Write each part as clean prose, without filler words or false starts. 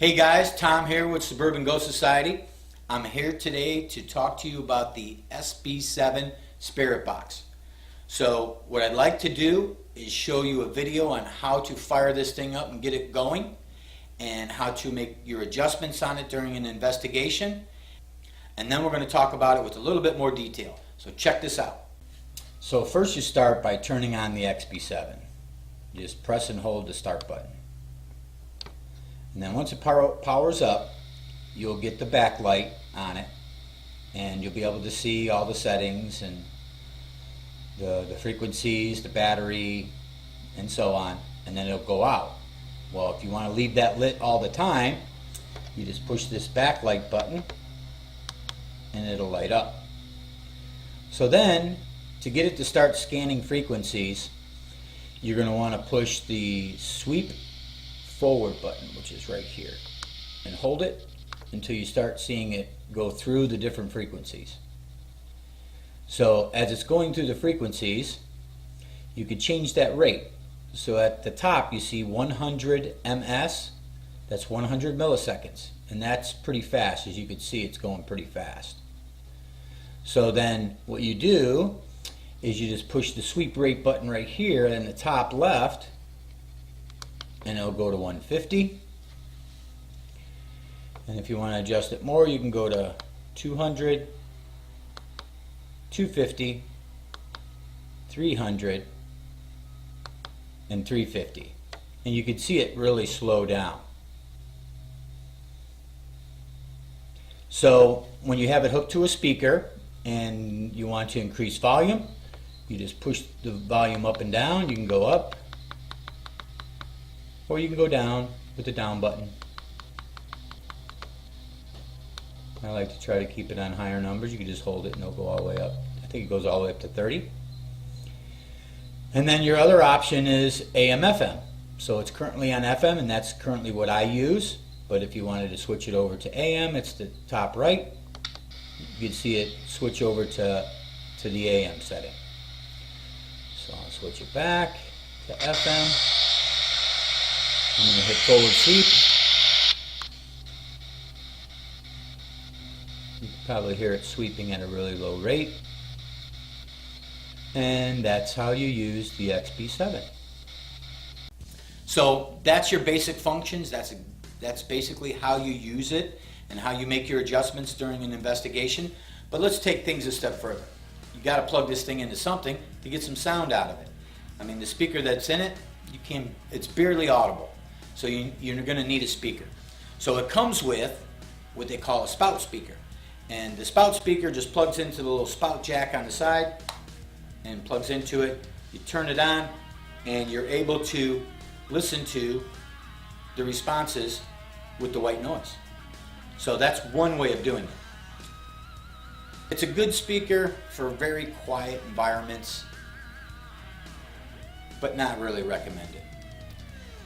Hey guys, Tom here with Suburban Ghost Society. I'm here today to talk to you about the SB7 Spirit Box. So what I'd like to do is show you a video on how to fire this thing up and get it going, and how to make your adjustments on it during an investigation. And then we're going to talk about it with a little bit more detail. So check this out. So first you start by turning on the SB7. You just press and hold the start button. And then once it powers up, you'll get the backlight on it, and you'll be able to see all the settings and the frequencies, the battery, and so on, and then it'll go out. Well, if you want to leave that lit all the time, you just push this backlight button and it'll light up. So then, to get it to start scanning frequencies, you're going to want to push the sweep forward button, which is right here, and hold it until you start seeing it go through the different frequencies. So as it's going through the frequencies, you could change that rate. So at the top you see 100 ms, that's 100 milliseconds, and that's pretty fast. As you can see, it's going pretty fast. So then what you do is you just push the sweep rate button right here in the top left, and it'll go to 150. And if you want to adjust it more, you can go to 200, 250, 300, and 350. And you can see it really slow down. So when you have it hooked to a speaker and you want to increase volume, you just push the volume up and down. You can go up, or you can go down with the down button. I like to try to keep it on higher numbers. You can just hold it and it'll go all the way up. I think it goes all the way up to 30. And then your other option is AM FM. So it's currently on FM, and that's currently what I use. But if you wanted to switch it over to AM, it's the top right. You can see it switch over to the AM setting. So I'll switch it back to FM. I'm going to hit forward sweep. You can probably hear it sweeping at a really low rate. And that's how you use the SB7. So that's your basic functions. That's basically how you use it and how you make your adjustments during an investigation. But let's take things a step further. You got to plug this thing into something to get some sound out of it. I mean, the speaker that's in it, it's barely audible. So you're going to need a speaker. So it comes with what they call a spout speaker. And the spout speaker just plugs into the little spout jack on the side and plugs into it. You turn it on and you're able to listen to the responses with the white noise. So that's one way of doing it. It's a good speaker for very quiet environments, but not really recommended.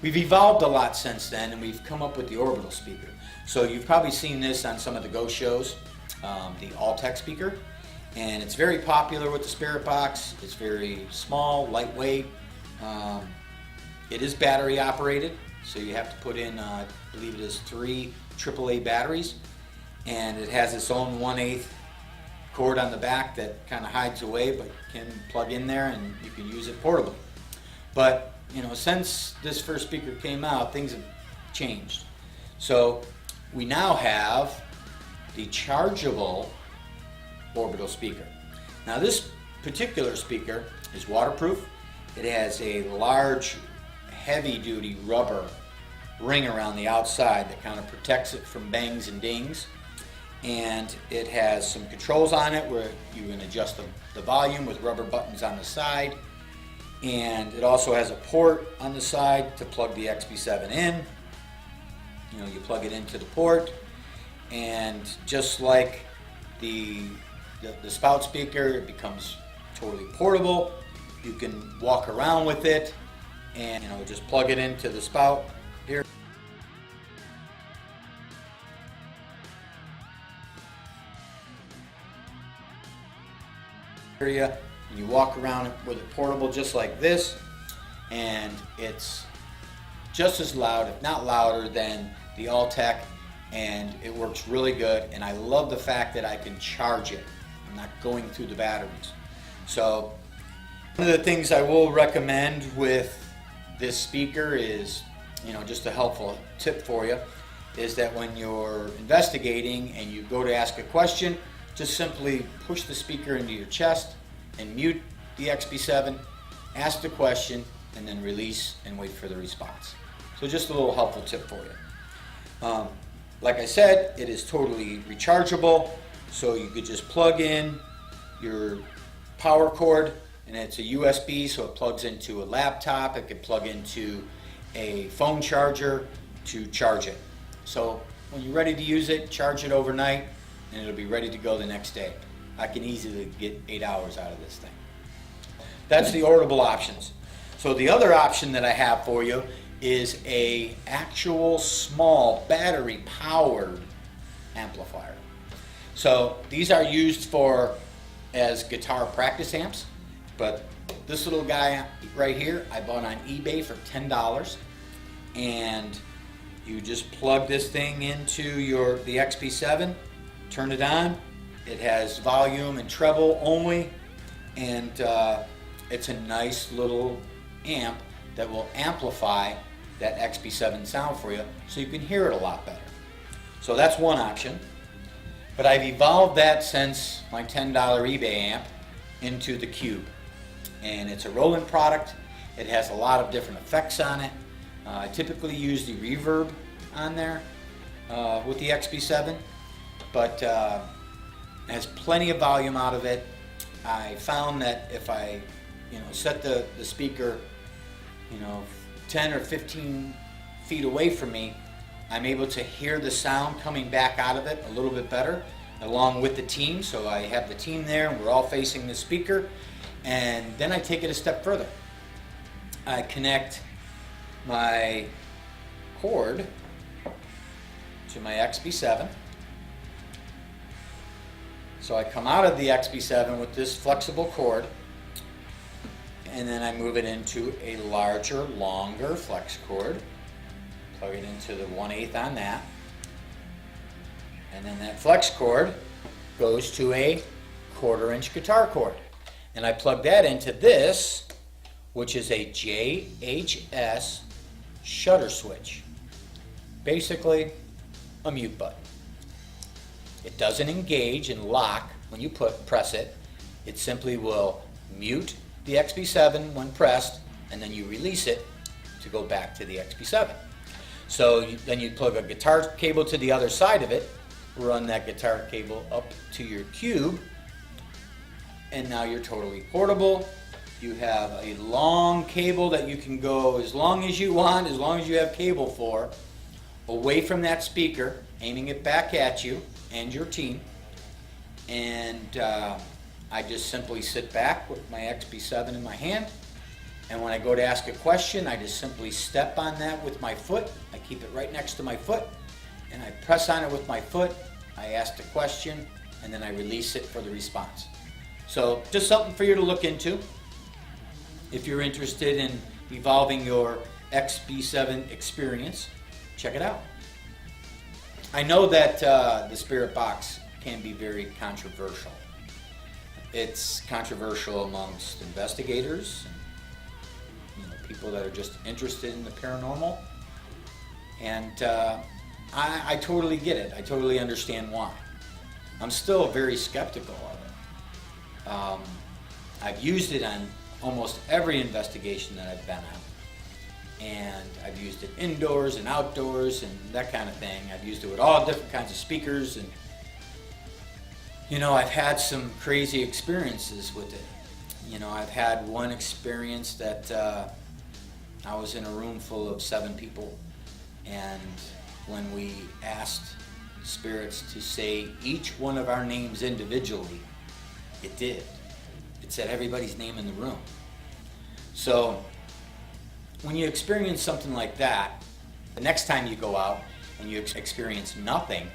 We've evolved a lot since then, and we've come up with the Orbital Speaker. So you've probably seen this on some of the ghost shows, the all-tech speaker. And it's very popular with the Spirit Box. It's very small, lightweight. It is battery operated, so you have to put in, I believe it is 3 AAA batteries. And it has its own 1/8 cord on the back that kind of hides away, but can plug in there and you can use it portably. But you know, since this first speaker came out, things have changed. So we now have the chargeable Orbital Speaker. Now this particular speaker is waterproof. It has a large, heavy-duty rubber ring around the outside that kind of protects it from bangs and dings. And it has some controls on it where you can adjust the volume with rubber buttons on the side. And it also has a port on the side to plug the SB7 in. You know, you plug it into the port, and just like the spout speaker, it becomes totally portable. You can walk around with it, and you know, just plug it into the spout here. And you walk around with it portable just like this, and it's just as loud, if not louder, than the Alltech, and it works really good, and I love the fact that I can charge it. I'm not going through the batteries. So one of the things I will recommend with this speaker is, just a helpful tip for you, is that when you're investigating and you go to ask a question, just simply push the speaker into your chest and mute the XB7, ask the question, and then release and wait for the response. So just a little helpful tip for you. Like I said, it is totally rechargeable, so you could just plug in your power cord, and it's a USB, so it plugs into a laptop. It could plug into a phone charger to charge it. So when you're ready to use it, charge it overnight, and it'll be ready to go the next day. I can easily get 8 hours out of this thing. That's the Orbital options. So the other option that I have for you is a actual small battery powered amplifier. So these are used as guitar practice amps, but this little guy right here I bought on eBay for $10, and you just plug this thing into the XB7, turn it on. It has volume and treble only, and it's a nice little amp that will amplify that XB7 sound for you, so you can hear it a lot better. So that's one option. But I've evolved that since my $10 eBay amp into the Cube. And it's a Roland product. It has a lot of different effects on it. I typically use the reverb on there with the XB7, but it has plenty of volume out of it. I found that if I set the speaker 10 or 15 feet away from me, I'm able to hear the sound coming back out of it a little bit better, along with the team. So I have the team there, and we're all facing the speaker. And then I take it a step further. I connect my cord to my XB7. So I come out of the XB7 with this flexible cord, and then I move it into a larger, longer flex cord. Plug it into the 1/8 on that. And then that flex cord goes to a 1/4-inch guitar cord. And I plug that into this, which is a JHS shutter switch. Basically, a mute button. It doesn't engage and lock when you press it. It simply will mute the XB7 when pressed, and then you release it to go back to the XB7. So then you plug a guitar cable to the other side of it, run that guitar cable up to your Cube, and now you're totally portable. You have a long cable that you can go as long as you want, as long as you have cable for, away from that speaker, aiming it back at you and your team. And I just simply sit back with my XB7 in my hand, and when I go to ask a question, I just simply step on that with my foot. I keep it right next to my foot, and I press on it with my foot. I ask the question, and then I release it for the response. So just something for you to look into if you're interested in evolving your XB7 experience. Check it out. I know that the Spirit Box can be very controversial. It's controversial amongst investigators, and, people that are just interested in the paranormal, and I totally get it. I totally understand why. I'm still very skeptical of it. I've used it on almost every investigation that I've been on, and I've used it indoors and outdoors and that kind of thing. I've used it with all different kinds of speakers, and I've had some crazy experiences with it. I've had one experience that I was in a room full of 7 people, and when we asked spirits to say each one of our names individually, it did. It said everybody's name in the room. So when you experience something like that, the next time you go out and you experience nothing,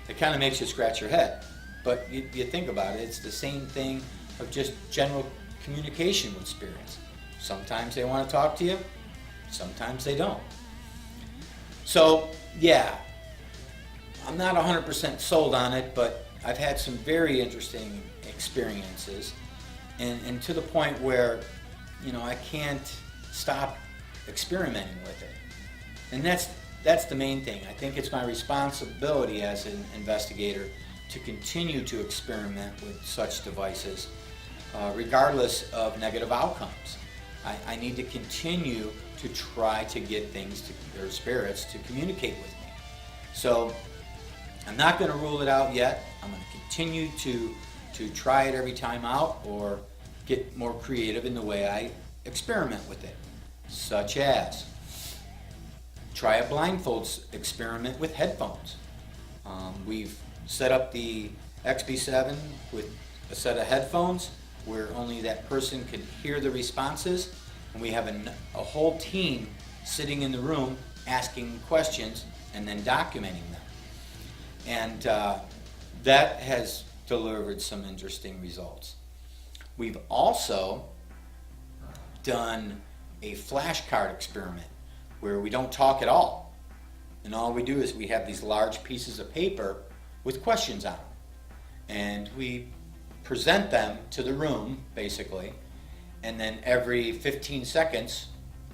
it kind of makes you scratch your head. But you think about it, it's the same thing of just general communication with spirits. Sometimes they want to talk to you, sometimes they don't. So yeah, I'm not 100% sold on it, but I've had some very interesting experiences, and to the point where, you know, I can't stop experimenting with it. And that's the main thing. I think it's my responsibility as an investigator to continue to experiment with such devices, regardless of negative outcomes. I need to continue to try to get things or spirits to communicate with me. So I'm not going to rule it out yet. I'm going to continue to try it every time out, or get more creative in the way I experiment with it, such as try a blindfolds experiment with headphones. We've set up the XB7 with a set of headphones where only that person can hear the responses, and we have a whole team sitting in the room asking questions and then documenting them. And that has delivered some interesting results. We've also done a flashcard experiment where we don't talk at all, and all we do is we have these large pieces of paper with questions on them, and we present them to the room basically, and then every 15 seconds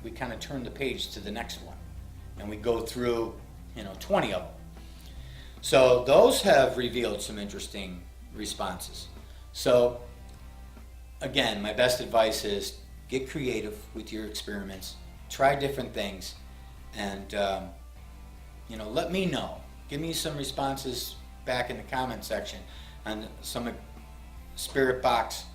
we kind of turn the page to the next one, and we go through, you know, 20 of them. So those have revealed some interesting responses. So again, my best advice is get creative with your experiments, try different things, and you know, let me know. Give me some responses back in the comment section on some spirit box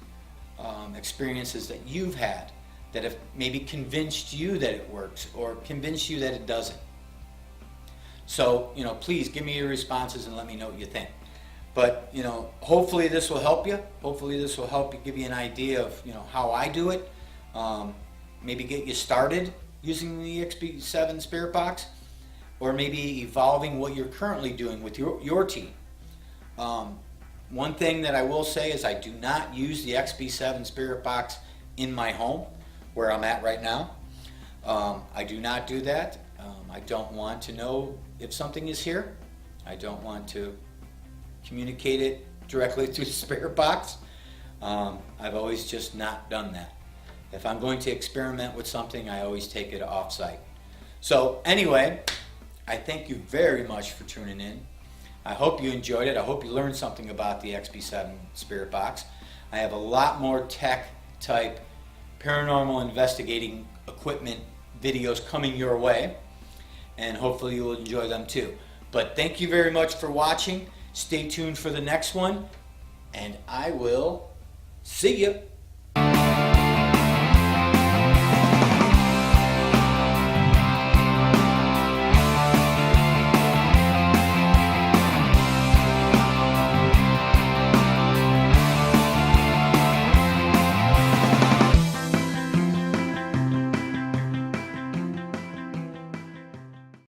experiences that you've had that have maybe convinced you that it works or convinced you that it doesn't. So, you know, please give me your responses and let me know what you think. But, you know, hopefully this will help you. Hopefully this will help you, give you an idea of, you know, how I do it. Maybe get you started using the XB7 Spirit Box, or maybe evolving what you're currently doing with your team. One thing that I will say is I do not use the XB7 Spirit Box in my home where I'm at right now. I do not do that. I don't want to know if something is here. I don't want to communicate it directly through the Spirit Box. I've always just not done that. If I'm going to experiment with something, I always take it off-site. So anyway, I thank you very much for tuning in. I hope you enjoyed it. I hope you learned something about the XB7 Spirit Box. I have a lot more tech-type paranormal investigating equipment videos coming your way, and hopefully you will enjoy them too. But thank you very much for watching. Stay tuned for the next one, and I will see you.